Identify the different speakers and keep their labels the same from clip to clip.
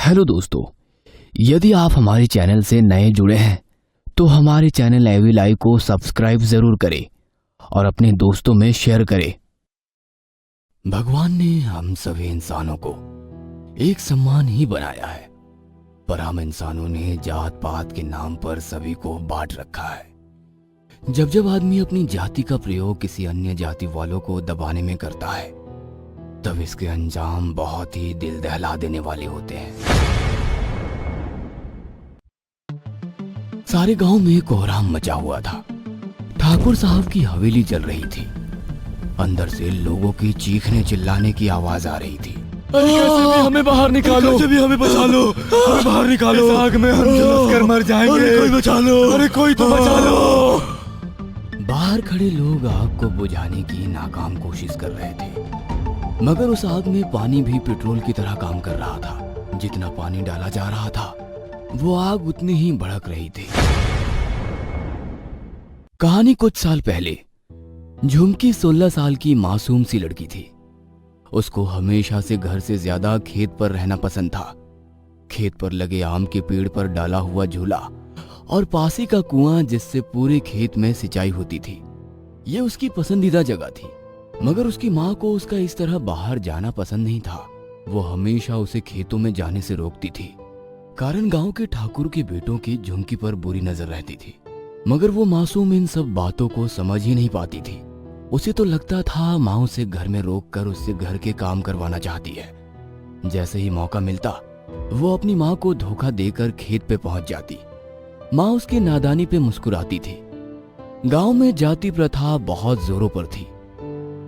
Speaker 1: Hello दोस्तों, यदि आप हमारे चैनल से नए जुड़े हैं तो हमारे चैनल एवी लाइव को सब्सक्राइब जरूर करें और अपने दोस्तों में शेयर करें। भगवान ने हम सभी इंसानों को एक समान ही बनाया है, पर हम इंसानों ने जात पात के नाम पर सभी को बांट रखा है। जब जब आदमी अपनी जाति का प्रयोग किसी अन्य जाति वालों को दबाने में करता है, तब इसके अंजाम बहुत ही दिल दहला देने वाले होते हैं। सारे गांव में कोहराम मचा हुआ था। ठाकुर साहब की हवेली जल रही थी। अंदर से लोगों की चीखने चिल्लाने की आवाज आ रही थी।
Speaker 2: हमें बाहर निकालो, कैसे भी हमें बचा लो, हमें बाहर निकालो, इस आग में हम झुलस कर मर जाएंगे। अरे कोई बचा लो, अरे कोई तो बचा लो।
Speaker 1: बाहर खड़े लोग आग को बुझाने की नाकाम कोशिश कर रहे थे, मगर उस आग में पानी भी पेट्रोल की तरह काम कर रहा था। जितना पानी डाला जा रहा था, वो आग उतनी ही भड़क रही थी। कहानी कुछ साल पहले। झुमकी 16 साल की मासूम सी लड़की थी। उसको हमेशा से घर से ज्यादा खेत पर रहना पसंद था। खेत पर लगे आम के पेड़ पर डाला हुआ झूला और पासी का कुआं जिससे पूरे खेत में सिंचाई होती थी, ये उसकी पसंदीदा जगह थी। मगर उसकी माँ को उसका इस तरह बाहर जाना पसंद नहीं था। वो हमेशा उसे खेतों में जाने से रोकती थी, कारण गांव के ठाकुर के बेटों की झुमकी पर बुरी नजर रहती थी। मगर वो मासूम इन सब बातों को समझ ही नहीं पाती थी। उसे तो लगता था माँ उसे घर में रोककर उससे घर के काम करवाना चाहती है। जैसे ही मौका मिलता, वो अपनी माँ को धोखा देकर खेत पे पहुंच जाती। माँ उसकी नादानी पे मुस्कुराती थी। गांव में जाति प्रथा बहुत जोरों पर थी।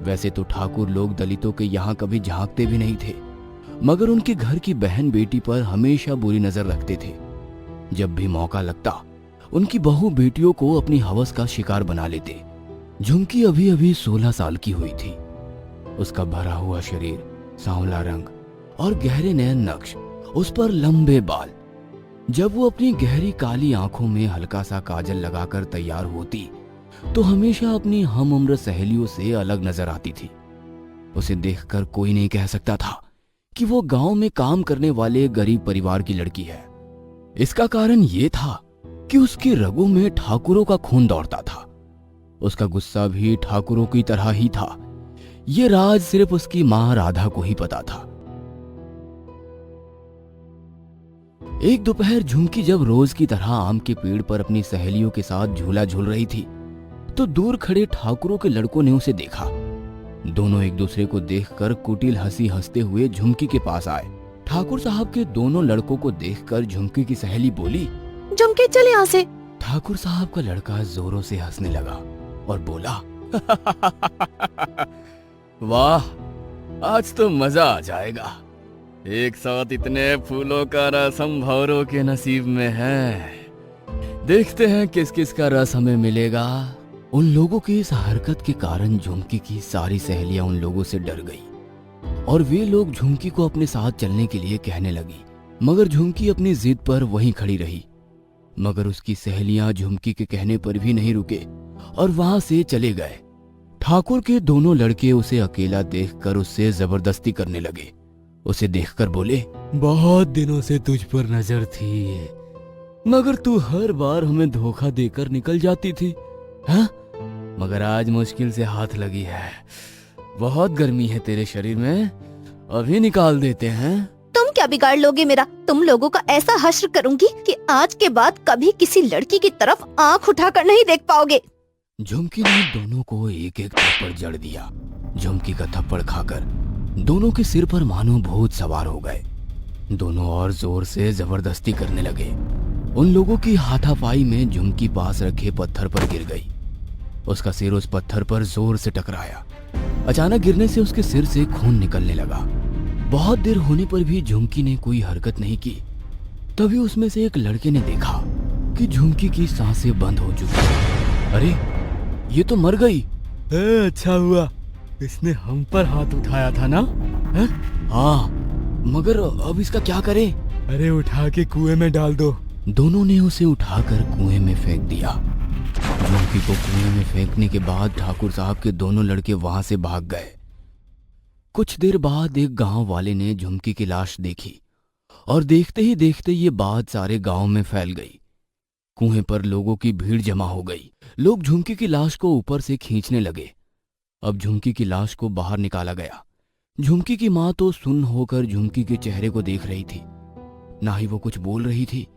Speaker 1: वैसे तो ठाकुर लोग दलितों के यहाँ कभी झांकते भी नहीं थे, मगर उनके घर की बहन बेटी पर हमेशा बुरी नजर रखते थे। जब भी मौका लगता, उनकी बहू बेटियों को अपनी हवस का शिकार बना लेते। झुमकी अभी अभी 16 साल की हुई थी। उसका भरा हुआ शरीर, सांवला रंग और गहरे नयन नक्श, उस पर लंबे बाल। जब वो अपनी गहरी काली आंखों में हल्का सा काजल लगाकर तैयार होती, तो हमेशा अपनी हम उम्र सहेलियों से अलग नजर आती थी। उसे देखकर कोई नहीं कह सकता था कि वो गांव में काम करने वाले गरीब परिवार की लड़की है। इसका कारण ये था कि उसकी रगों में ठाकुरों का खून दौड़ता था। उसका गुस्सा भी ठाकुरों की तरह ही था। ये राज सिर्फ उसकी मां राधा को ही पता था। एक दोपहर झुमकी जब रोज की तरह आम के पेड़ पर अपनी सहेलियों के साथ झूला झूल रही थी, तो दूर खड़े ठाकुरों के लड़कों ने उसे देखा। दोनों एक दूसरे को देखकर कुटिल हंसी हंसते हुए झुमकी के पास आए। ठाकुर साहब के दोनों लड़कों को देखकर झुमकी की सहेली बोली,
Speaker 3: झुमकी चल यहाँ से।
Speaker 1: ठाकुर साहब का लड़का जोरों से हंसने लगा और बोला, वाह, आज तो मजा आ जाएगा। एक साथ इतने फूलों का रस हम भौरों के नसीब में है। देखते हैं किस किस का रस हमें मिलेगा। उन लोगों की इस हरकत के कारण झुमकी की सारी सहेलियां उन लोगों से डर गई और वे लोग झुमकी को अपने साथ चलने के लिए कहने लगी। मगर झुमकी अपनी जिद पर वहीं खड़ी रही। मगर उसकी सहेलियां झुमकी के कहने पर भी नहीं रुके और वहां से चले गए। ठाकुर के दोनों लड़के उसे अकेला देखकर उससे जबरदस्ती करने लगे। उसे देखकर बोले, बहुत दिनों से तुझ पर नजर थी, मगर तू हर बार हमें धोखा देकर निकल जाती थी। हाँ? मगर आज मुश्किल से हाथ लगी है। बहुत गर्मी है तेरे शरीर में, अभी निकाल देते हैं।
Speaker 3: तुम क्या बिगाड़ लोगे मेरा? तुम लोगों का ऐसा हश्र करूंगी कि आज के बाद कभी किसी लड़की की तरफ आंख उठाकर नहीं देख पाओगे।
Speaker 1: झुमकी ने दोनों को एक एक थप्पड़ जड़ दिया। झुमकी का थप्पड़ खाकर दोनों के सिर पर मानो भूत सवार हो गए। दोनों और जोर से जबरदस्ती करने लगे। उन लोगों की हाथापाई में झुमकी पास रखे पत्थर पर गिर गई। उसका सिर उस पत्थर पर जोर से टकराया। अचानक गिरने से उसके सिर से खून निकलने लगा। बहुत देर होने पर भी झुमकी ने कोई हरकत नहीं की। तभी उसमें से एक लड़के ने देखा कि झुमकी की सांसें बंद हो चुकी हैं। अरे, ये तो मर गई।
Speaker 2: अच्छा हुआ इसने हम पर हाथ उठाया था ना?
Speaker 1: हाँ, मगर अब इसका क्या करें?
Speaker 2: अरे उठा के कुएं में डाल दो।
Speaker 1: दोनों ने उसे उठाकर कुएं में फेंक दिया। झुमकी को कुएं में फेंकने के बाद ठाकुर साहब के दोनों लड़के वहां से भाग गए। कुछ देर बाद एक गांव वाले ने झुमकी की लाश देखी और देखते ही देखते ये बात सारे गांव में फैल गई। कुएं पर लोगों की भीड़ जमा हो गई। लोग झुमकी की लाश को ऊपर से खींचने लगे। अब झुमकी की लाश को बाहर निकाला गया। झुमकी की मां तो सुन्न होकर झुमकी के चेहरे को देख रही थी। ना ही वो कुछ बोल रही थी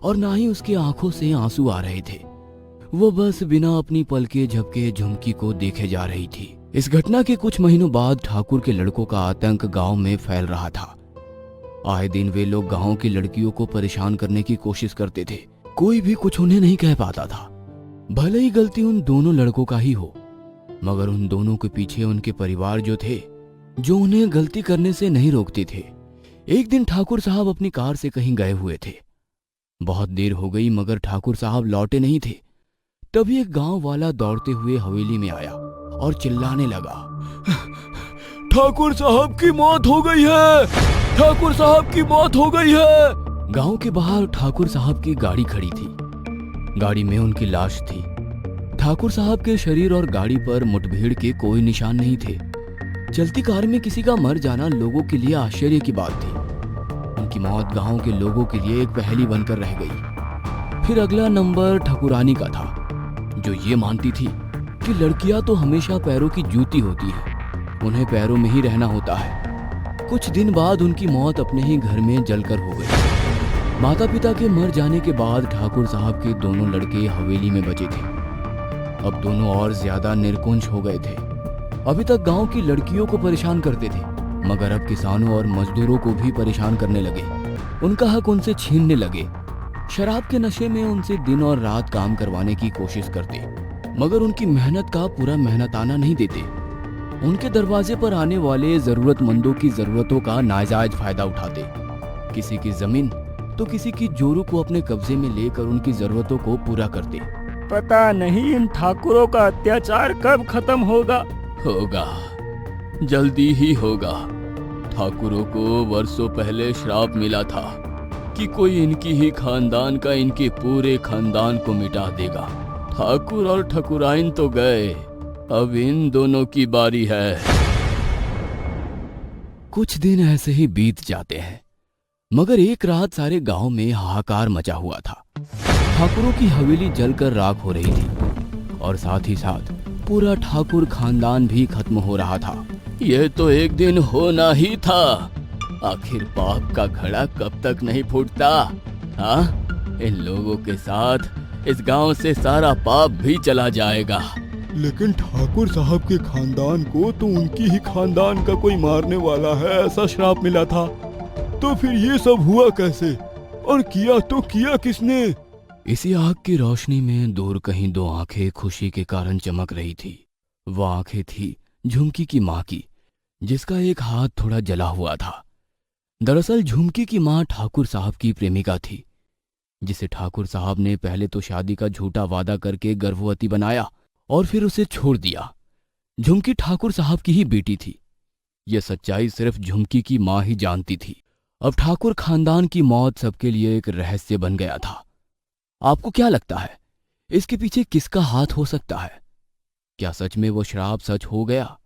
Speaker 1: और ना ही उसकी आंखों से आंसू आ रहे थे। वो बस बिना अपनी पलके झपके झुमकी को देखे जा रही थी। इस घटना के कुछ महीनों बाद ठाकुर के लड़कों का आतंक गांव में फैल रहा था। आए दिन वे लोग गांव की लड़कियों को परेशान करने की कोशिश करते थे। कोई भी कुछ उन्हें नहीं कह पाता था। भले ही गलती उन दोनों लड़कों का ही हो, मगर उन दोनों के पीछे उनके परिवार जो थे, जो उन्हें गलती करने से नहीं रोकते थे। एक दिन ठाकुर साहब अपनी कार से कहीं गए हुए थे। बहुत देर हो गई मगर ठाकुर साहब लौटे नहीं थे। तभी एक गांव वाला दौड़ते हुए हवेली में आया और चिल्लाने लगा, ठाकुर साहब की मौत हो गई है, ठाकुर साहब की मौत हो गई है। गांव के बाहर ठाकुर साहब की गाड़ी खड़ी थी। गाड़ी में उनकी लाश थी। ठाकुर साहब के शरीर और गाड़ी पर मुठभेड़ के कोई निशान नहीं थे। चलती कार में किसी का मर जाना लोगों के लिए आश्चर्य की बात थी। उनकी मौत गांव के लोगों के लिए एक पहेली बनकर रह गई। फिर अगला नंबर ठकुरानी का था, जो ये मानती थी कि लड़कियां तो हमेशा पैरों की जूती होती हैं, उन्हें पैरों में ही रहना होता है। कुछ दिन बाद उनकी मौत अपने ही घर में जलकर हो गई। माता पिता के मर जाने के बाद ठाकुर साहब के दोनों लड़के हवेली में बचे थे। अब दोनों और ज्यादा निरकुंज हो गए थे। अभी तक गांव की लड़कियों को परेशान करते थे, मगर अब किसानों और मजदूरों को भी परेशान करने लगे। उनका हक उनसे छीनने लगे। शराब के नशे में उनसे दिन और रात काम करवाने की कोशिश करते, मगर उनकी मेहनत का पूरा मेहनताना नहीं देते। उनके दरवाजे पर आने वाले जरूरतमंदों की जरूरतों का नाजायज फायदा उठाते। किसी की जमीन तो किसी की जोरू को अपने कब्जे में लेकर उनकी जरूरतों को पूरा करते।
Speaker 2: पता नहीं इन ठाकुरों का अत्याचार कब खत्म होगा।
Speaker 1: होगा, जल्दी ही होगा। ठाकुरों को वर्षों पहले श्राप मिला था कि कोई इनकी ही खानदान का इनके पूरे खानदान को मिटा देगा। ठाकुर और ठकुराइन तो गए, अब इन दोनों की बारी है। कुछ दिन ऐसे ही बीत जाते हैं, मगर एक रात सारे गांव में हाहाकार मचा हुआ था। ठाकुरों की हवेली जलकर राख हो रही थी और साथ ही साथ पूरा ठाकुर खानदान भी खत्म हो रहा था। यह तो एक दिन होना ही था। आखिर पाप का घड़ा कब तक नहीं फूटता? हाँ, इन लोगों के साथ इस गांव से सारा पाप भी चला जाएगा।
Speaker 2: लेकिन ठाकुर साहब के खानदान को तो उनकी ही खानदान का कोई मारने वाला है ऐसा श्राप मिला था। तो फिर ये सब हुआ कैसे और किया तो किया किसने?
Speaker 1: इसी आग की रोशनी में दूर कहीं दो आंखें खुशी के कारण चमक रही थी। वो आंखें थी झुमकी की मां की, जिसका एक हाथ थोड़ा जला हुआ था। दरअसल झुमकी की मां ठाकुर साहब की प्रेमिका थी, जिसे ठाकुर साहब ने पहले तो शादी का झूठा वादा करके गर्भवती बनाया और फिर उसे छोड़ दिया। झुमकी ठाकुर साहब की ही बेटी थी। यह सच्चाई सिर्फ झुमकी की मां ही जानती थी। अब ठाकुर खानदान की मौत सबके लिए एक रहस्य बन गया था। आपको क्या लगता है, इसके पीछे किसका हाथ हो सकता है? क्या सच में वो श्राप सच हो गया,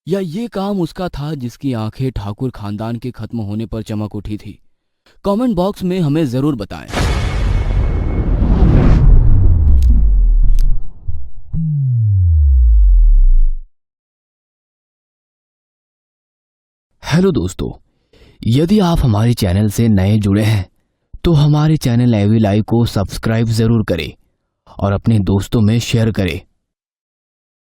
Speaker 1: या ये काम उसका था जिसकी आंखें ठाकुर खानदान के खत्म होने पर चमक उठी थी? कमेंट बॉक्स में हमें जरूर बताएं। हेलो दोस्तों, यदि आप हमारे चैनल से नए जुड़े हैं तो हमारे चैनल एवी लाइव को सब्सक्राइब जरूर करें और अपने दोस्तों में शेयर करें।